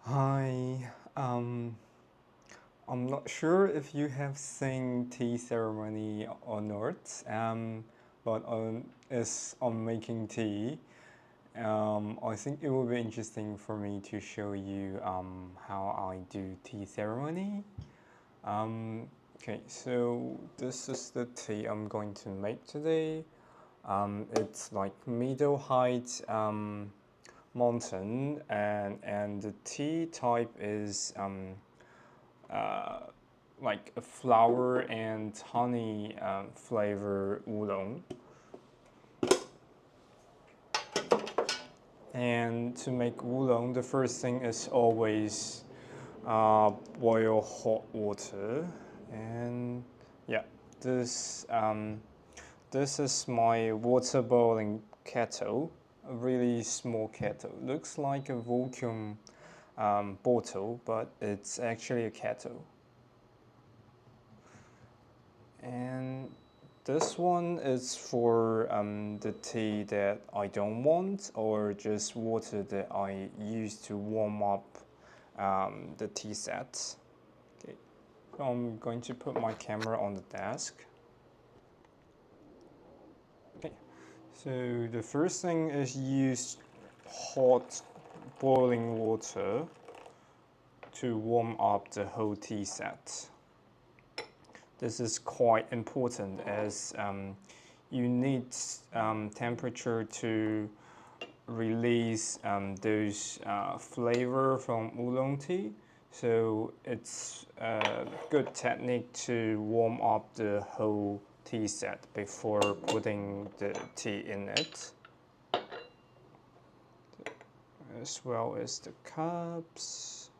Hi, I'm not sure if you have seen tea ceremony or not, but as I'm making tea, I think it will be interesting for me to show you how I do tea ceremony. Okay, so this is the tea I'm going to make today. It's like middle height mountain, and the tea type is uh, like a flower and honey flavor oolong. And to make oolong, the first thing is always boil hot water. And yeah, this this is my water boiling kettle, a really small kettle. Looks like a vacuum bottle, but it's actually a kettle. And this one is for the tea that I don't want, or just water that I use to warm up the tea set. Okay, so I'm going to put my camera on the desk. Okay, so the first thing is use hot boiling water to warm up the whole tea set. This is quite important as you need temperature to release those flavor from oolong tea. So it's a good technique to warm up the whole tea set before putting the tea in it, as well as the cups.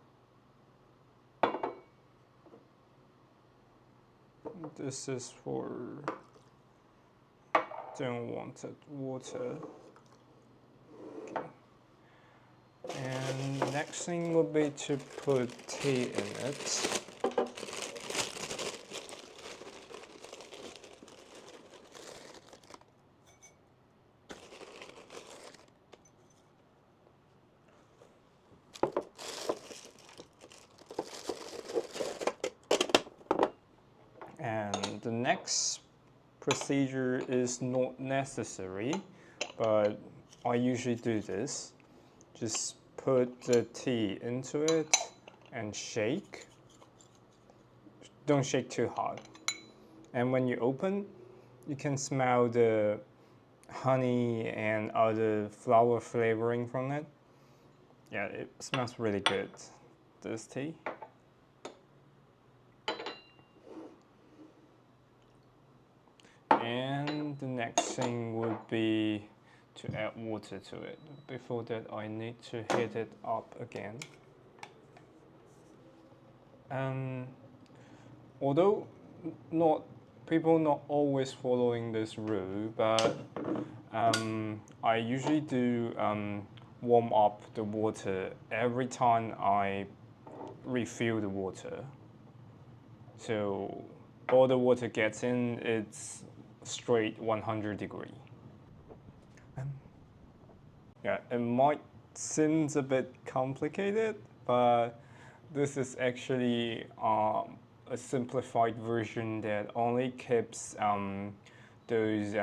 This is for unwanted water. Okay. And next thing would be to put tea in it. And the next procedure is not necessary, but I usually do this. Just put the tea into it and shake. Don't shake too hard. And when you open, you can smell the honey and other flower flavoring from it. Yeah, it smells really good, this tea. And the next thing would be to add water to it. Before that, I need to heat it up again. Although not people not always following this rule, but I usually do warm up the water every time I refill the water. So all the water gets in, it's straight 100 degree. Yeah, it might seem a bit complicated, but this is actually a simplified version that only keeps those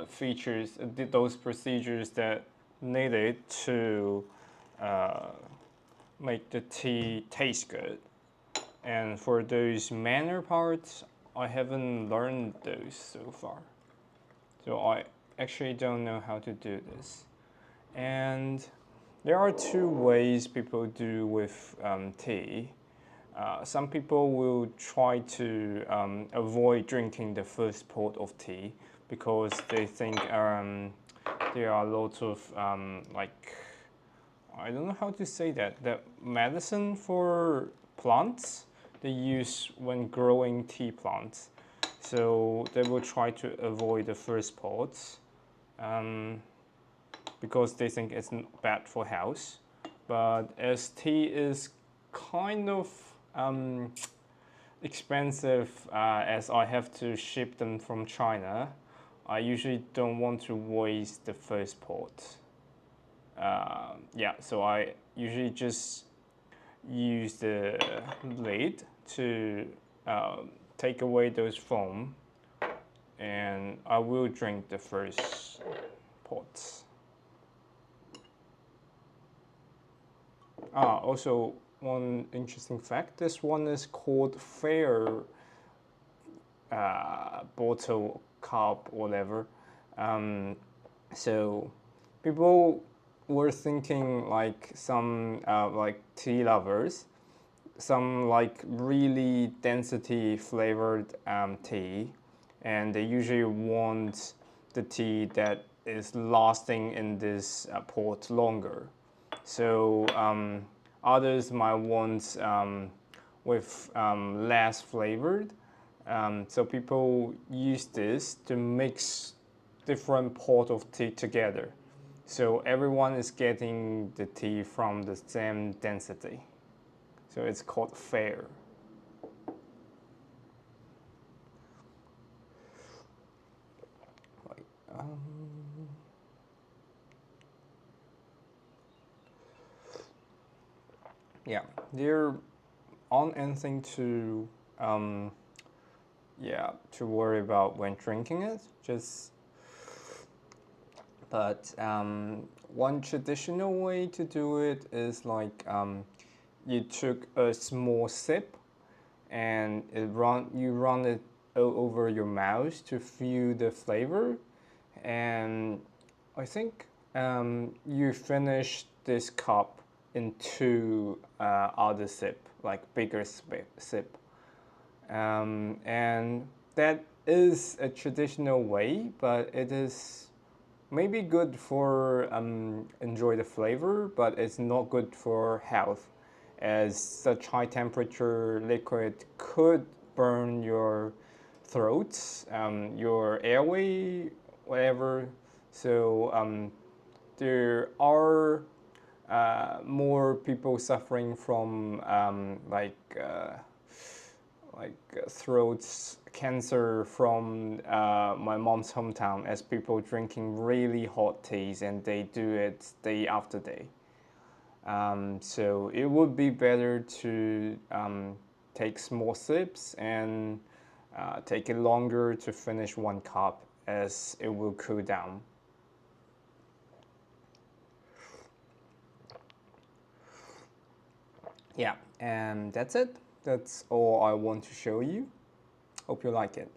features, those procedures that needed to uh, make the tea taste good. And for those manner parts, I haven't learned those so far. So I actually don't know how to do this. And there are two ways people do with tea. Some people will try to avoid drinking the first pot of tea because they think there are lots of like, I don't know how to say that, the medicine for plants they use when growing tea plants. So they will try to avoid the first pots because they think it's bad for health. But as tea is kind of expensive as I have to ship them from China, I usually don't want to waste the first pot. yeah, so I usually just use the lid to take away those foam, and I will drink the first pot. Also, one interesting fact, this one is called fair bottle, cup, whatever. So people were thinking like some like tea lovers, some like really density flavored tea, and they usually want the tea that is lasting in this pot longer. So others might want with less flavored. So people use this to mix different pot of tea together. So everyone is getting the tea from the same density. So it's called fair. Yeah, there aren't anything to yeah, to worry about when drinking it. But one traditional way to do it is like you took a small sip and you run it over your mouth to feel the flavor, and I think you finish this cup in two other sip, like bigger sip. And that is a traditional way, but it is maybe good for enjoy the flavor, but it's not good for health, as such high temperature liquid could burn your throat, your airway, whatever. So there are more people suffering from throat cancer from my mom's hometown, as people drinking really hot teas and they do it day after day. So it would be better to take small sips and take it longer to finish one cup, as it will cool down. Yeah, and that's it. That's all I want to show you. Hope you like it.